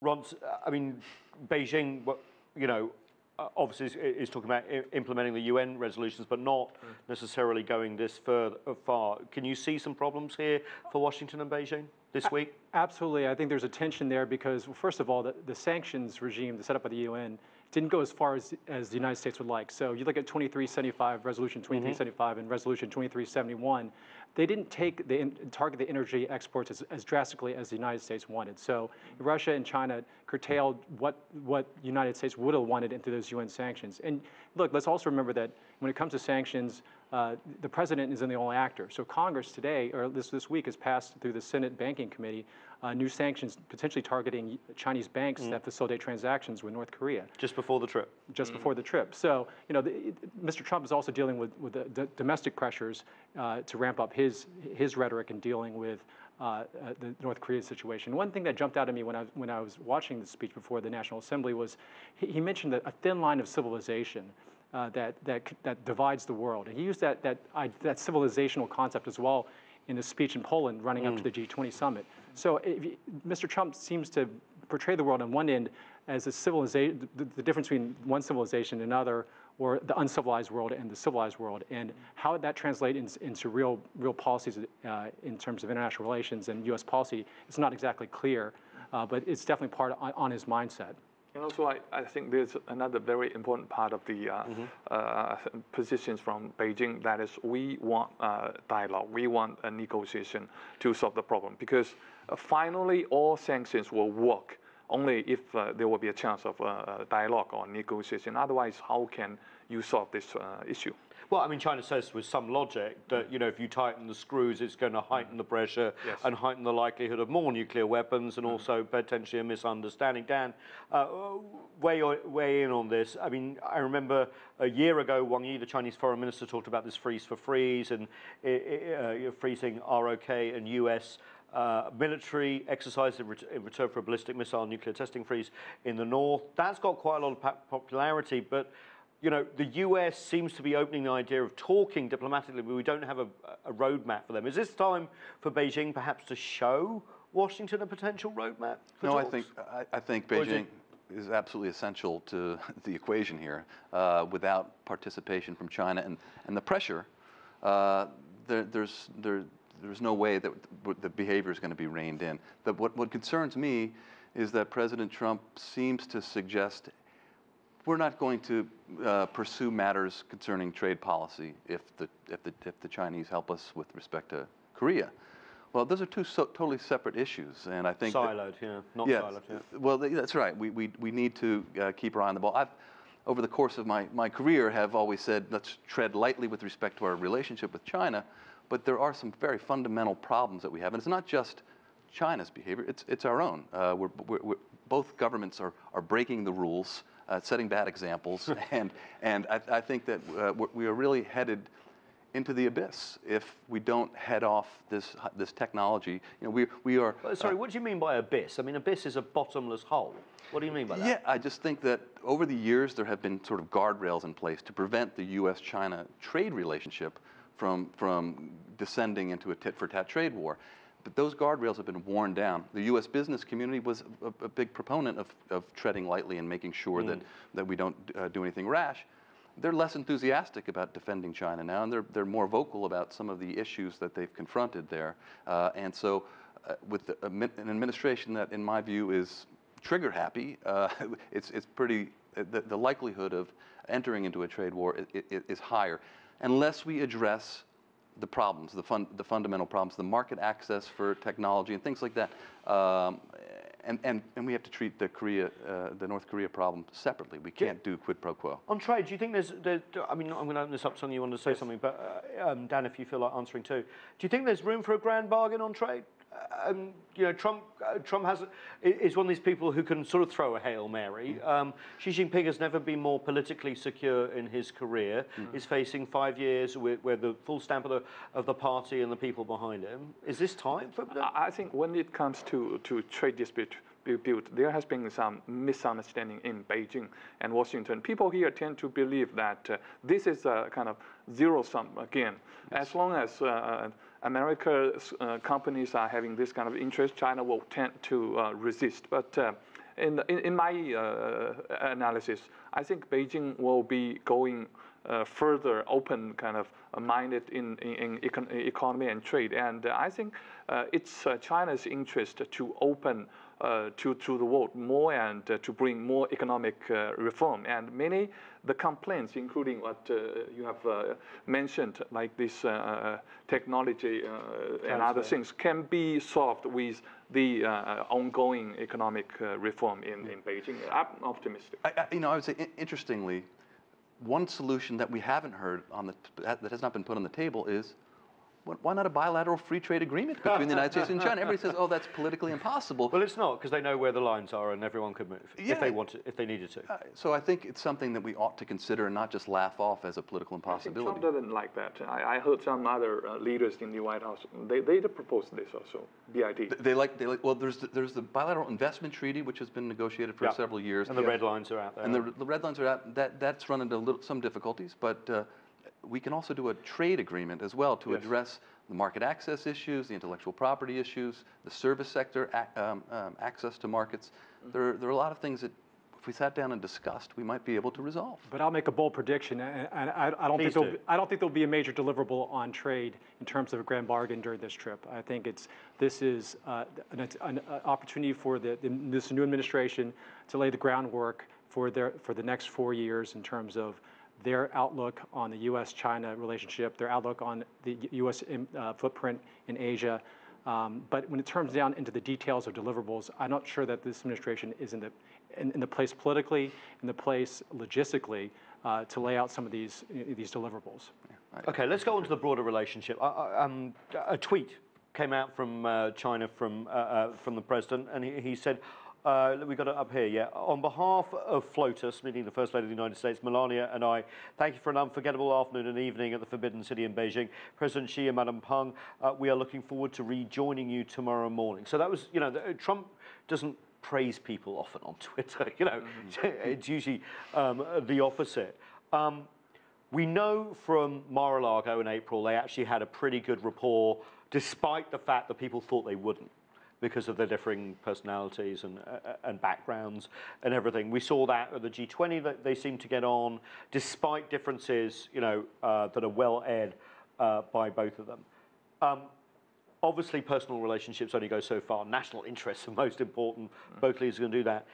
Ron, I mean, Beijing, you know, obviously is talking about implementing the UN resolutions, but not necessarily going this far. Can you see some problems here for Washington and Beijing this week? Absolutely. I think there's a tension there because, well, first of all, the sanctions regime set up by the UN didn't go as far as the United States would like. So you look at 2375, Resolution 2375, and Resolution 2371. They didn't target the energy exports as drastically as the United States wanted. So Russia and China curtailed what the United States would have wanted into those UN sanctions. And look, let's also remember that when it comes to sanctions, the president isn't the only actor. So Congress today, or this week, has passed through the Senate Banking Committee new sanctions potentially targeting Chinese banks that facilitate transactions with North Korea. Just before the trip. Just before the trip. So, you know, Mr. Trump is also dealing with the domestic pressures to ramp up his rhetoric in dealing with the North Korea situation. One thing that jumped out at me when I was watching the speech before the National Assembly was he mentioned that a thin line of civilization that divides the world. And he used that civilizational concept as well in his speech in Poland running up to the G20 summit. So Mr. Trump seems to portray the world on one end as a civilization, the difference between one civilization and another, or the uncivilized world and the civilized world, and how that translates into real policies in terms of international relations and U.S. policy. It's not exactly clear, but it's definitely part on his mindset. And also, I think there's another very important part of the positions from Beijing, that is, we want dialogue, we want a negotiation to solve the problem, because finally all sanctions will work only if there will be a chance of dialogue or negotiation. Otherwise, how can you solve this issue? Well, I mean, China says with some logic that, you know, if you tighten the screws, it's going to heighten the pressure and heighten the likelihood of more nuclear weapons and also potentially a misunderstanding. Dan, weigh in on this. I mean, I remember a year ago, Wang Yi, the Chinese foreign minister, talked about this freeze for freeze and freezing ROK and US military exercise in return for a ballistic missile nuclear testing freeze in the north. That's got quite a lot of popularity, but you know, the US seems to be opening the idea of talking diplomatically, but we don't have a roadmap for them. Is this time for Beijing perhaps to show Washington a potential roadmap for talks? I think Beijing is absolutely essential to the equation here. Without participation from China and the pressure, there's no way that the behavior is going to be reined in. What concerns me is that President Trump seems to suggest we're not going to pursue matters concerning trade policy if the Chinese help us with respect to Korea. Well, those are two totally separate issues, and I think siloed, siloed. Yeah. Well, that's right. We need to keep our eye on the ball. Over the course of my career, have always said let's tread lightly with respect to our relationship with China, but there are some very fundamental problems that we have, and it's not just China's behavior; it's our own. Both governments are breaking the rules. Setting bad examples, and I think that we are really headed into the abyss if we don't head off this technology. You know, we are. Sorry, what do you mean by abyss? I mean, abyss is a bottomless hole. What do you mean by that? Yeah, I just think that over the years there have been sort of guardrails in place to prevent the U.S.-China trade relationship from descending into a tit-for-tat trade war. But those guardrails have been worn down. The U.S. business community was a big proponent of treading lightly and making sure that we don't do anything rash. They're less enthusiastic about defending China now, and they're more vocal about some of the issues that they've confronted there. And so with an administration that, in my view, is trigger happy, it's pretty, the likelihood of entering into a trade war is higher, unless we address the problems, the fundamental problems, the market access for technology and things like that, and we have to treat the North Korea problem separately. We can't do quid pro quo. On trade, do you think there's I mean, I'm going to open this up to someone you want to say something, but Dan, if you feel like answering too, do you think there's room for a grand bargain on trade? You know, Trump is one of these people who can sort of throw a Hail Mary. Xi Jinping has never been more politically secure in his career. He's facing 5 years where the full stamp of the party and the people behind him. Is this time for them? I think when it comes to trade dispute, there has been some misunderstanding in Beijing and Washington. People here tend to believe that this is a kind of zero-sum game. As long as America's companies are having this kind of interest, China will tend to resist. But in my analysis, I think Beijing will be going further open kind of minded in economy and trade. And I think it's China's interest to open to the world more and to bring more economic reform. And many the complaints, including what you have mentioned, like this technology and other things, can be solved with the ongoing economic reform in Beijing. I'm optimistic. I would say, interestingly, one solution that we haven't heard that has not been put on the table is, why not a bilateral free trade agreement between the United States and China? Everybody says, oh, that's politically impossible. Well, it's not, because they know where the lines are and everyone could move if they wanted, if they needed to. So I think it's something that we ought to consider and not just laugh off as a political impossibility. I think Trump doesn't like that. I heard some other leaders in the White House, they proposed this also, BIT. They like, well, there's the bilateral investment treaty, which has been negotiated for several years. And the red lines are out there. And the red lines are out. That's run into some difficulties, but we can also do a trade agreement as well to address the market access issues, the intellectual property issues, the service sector access to markets. There are a lot of things that, if we sat down and discussed, we might be able to resolve. But I'll make a bold prediction, and I don't think there'll be a major deliverable on trade in terms of a grand bargain during this trip. I think this is an opportunity for this new administration to lay the groundwork for the next 4 years in terms of their outlook on the U.S.-China relationship, their outlook on the U.S. footprint in Asia. But when it turns down into the details of deliverables, I'm not sure that this administration is in the place politically, in the place logistically, to lay out some of these deliverables. Okay, let's go on to the broader relationship. A tweet came out from China from the president, and he said, we got it up here, yeah. On behalf of FLOTUS, meaning the First Lady of the United States, Melania, and I, thank you for an unforgettable afternoon and evening at the Forbidden City in Beijing. President Xi and Madam Peng, we are looking forward to rejoining you tomorrow morning. So that was, Trump doesn't praise people often on Twitter, it's usually the opposite. We know from Mar-a-Lago in April, they actually had a pretty good rapport, despite the fact that people thought they wouldn't, because of their differing personalities and backgrounds and everything. We saw that at the G20, that they seem to get on, despite differences, that are well aired by both of them. Obviously, personal relationships only go so far. National interests are most important. Both leaders are going to do that.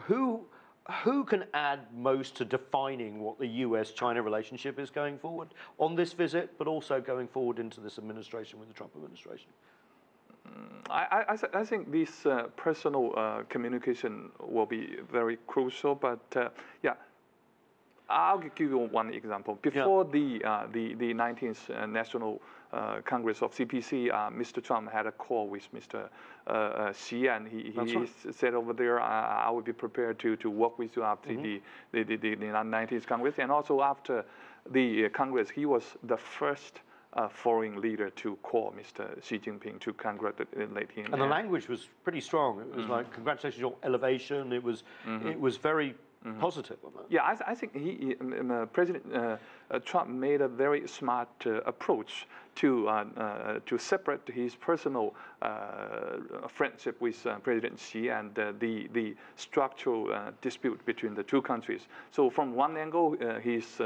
Who can add most to defining what the US-China relationship is going forward on this visit, but also going forward into this administration with the Trump administration? I think this personal communication will be very crucial, but I'll give you one example. Before the 19th National Congress of CPC, Mr. Trump had a call with Mr. Xi, and he said over there, I will be prepared to work with you after the 19th Congress, and also after the Congress, he was the first foreign leader to call Mr. Xi Jinping to congratulate him. And the language was pretty strong. It was like, congratulations on your elevation. It was very positive on that. Yeah, I think President Trump made a very smart approach to separate his personal friendship with President Xi and the structural dispute between the two countries. So from one angle, his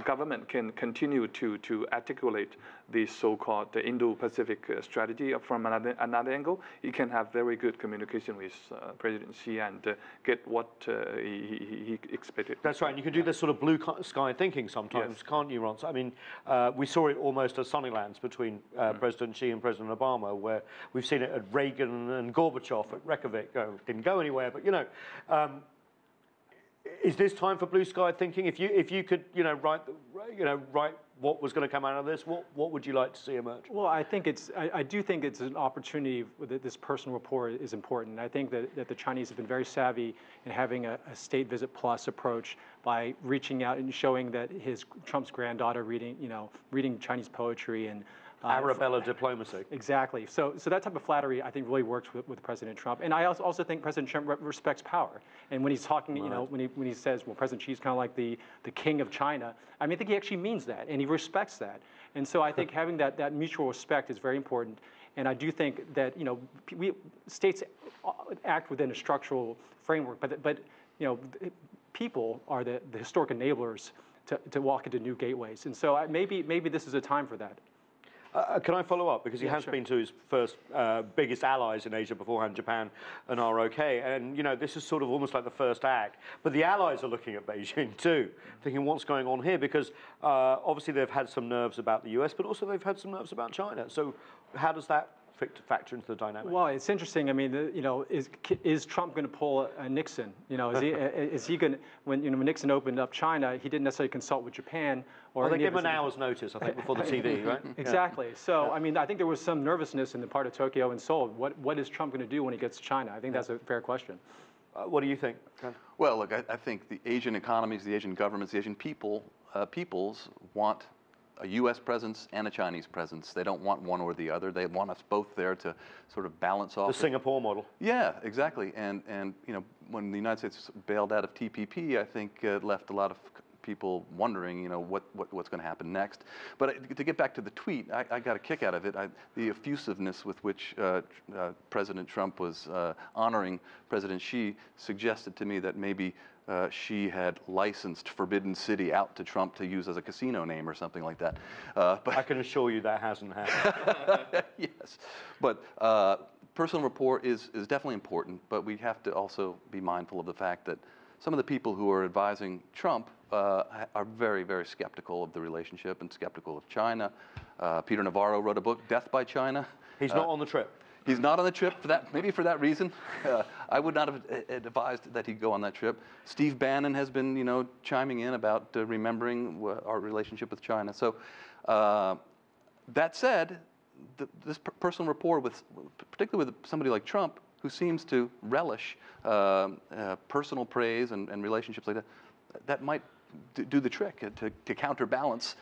government can continue to articulate the so-called Indo-Pacific strategy. From another angle, he can have very good communication with President Xi and get what he expected. That's right, and you can do this sort of blue sky thinking sometimes, can't you, Ron? I mean, we saw it almost as Sunnylands between President Xi and President Obama, where we've seen it at Reagan and Gorbachev at Reykjavik. Didn't go anywhere, but is this time for blue sky thinking? If you could, write what was going to come out of this, what would you like to see emerge? Well, I do think it's an opportunity that this personal rapport is important. I think that the Chinese have been very savvy in having a state visit plus approach by reaching out and showing that Trump's granddaughter reading Chinese poetry and Arabella diplomacy. Exactly. So that type of flattery, I think, really works with President Trump. And I also think President Trump respects power. And when he's talking, when he says, well, President Xi's kind of like the king of China, I think he actually means that, and he respects that. And so I think having that mutual respect is very important. And I do think that states act within a structural framework, but people are the historic enablers to walk into new gateways. And so maybe this is a time for that. Can I follow up? Because he has been to his first biggest allies in Asia beforehand, Japan and ROK. And, this is sort of almost like the first act. But the allies are looking at Beijing too, thinking what's going on here? Because obviously they've had some nerves about the US, but also they've had some nerves about China. So how does that factor into the dynamic? Well, it's interesting. I mean, is Trump going to pull a Nixon? Is he going to, when Nixon opened up China, he didn't necessarily consult with Japan. Or they give him an hour's notice, I think, before the TV, right? Exactly. So, I mean, I think there was some nervousness in the part of Tokyo and Seoul. What is Trump going to do when he gets to China? I think that's a fair question. What do you think, Ken? Well, look, I think the Asian economies, the Asian governments, the Asian peoples want a U.S. presence and a Chinese presence. They don't want one or the other. They want us both there to sort of balance off. The Singapore model. Yeah, exactly. And when the United States bailed out of TPP, I think it left a lot of people wondering, what's going to happen next. But to get back to the tweet, I got a kick out of it. The effusiveness with which President Trump was honoring President Xi suggested to me that maybe Xi had licensed Forbidden City out to Trump to use as a casino name or something like that. But I can assure you that hasn't happened. Yes, but personal rapport is definitely important, but we have to also be mindful of the fact that some of the people who are advising Trump are very, very skeptical of the relationship and skeptical of China. Peter Navarro wrote a book, Death by China. He's not on the trip. He's not on the trip for that, maybe for that reason. I would not have advised that he'd go on that trip. Steve Bannon has been, chiming in about remembering our relationship with China. So that said, this personal rapport particularly with somebody like Trump, who seems to relish personal praise and relationships like that, that might do the trick to counterbalance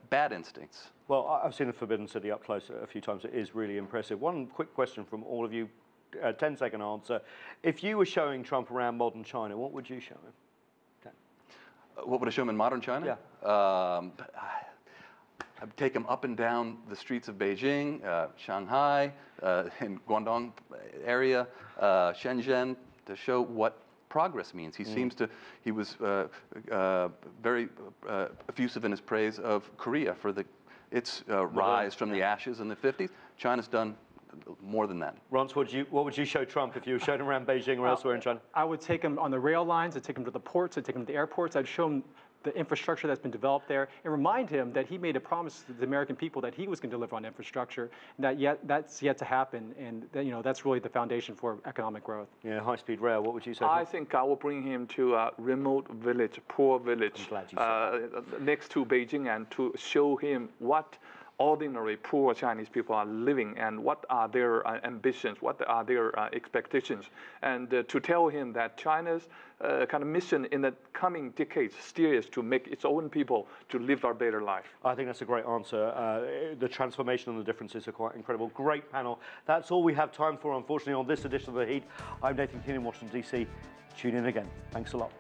bad instincts. Well, I've seen the Forbidden City up close a few times. It is really impressive. One quick question from all of you, 10-second answer. If you were showing Trump around modern China, what would you show him? Okay. What would I show him in modern China? Yeah. I'd take him up and down the streets of Beijing, Shanghai, in Guangdong area, Shenzhen, to show what progress means. He was very effusive in his praise of Korea for its rise from the ashes in the 50s. China's done more than that. Ronce, what would you show Trump if you were showing him around Beijing or elsewhere in China? I would take him on the rail lines, I'd take him to the ports, I'd take him to the airports, I'd show him the infrastructure that's been developed there, and remind him that he made a promise to the American people that he was going to deliver on infrastructure, and that's yet to happen, and that's really the foundation for economic growth. Yeah, high-speed rail. What would you say? I think I will bring him to a remote village, poor village, next to Beijing, and to show him what ordinary poor Chinese people are living and what are their ambitions, what are their expectations, and to tell him that China's kind of mission in the coming decades still is to make its own people to live a better life. I think that's a great answer. The transformation and the differences are quite incredible. Great panel. That's all we have time for, unfortunately, on this edition of The Heat. I'm Nathan Keenan, Washington, D.C. Tune in again. Thanks a lot.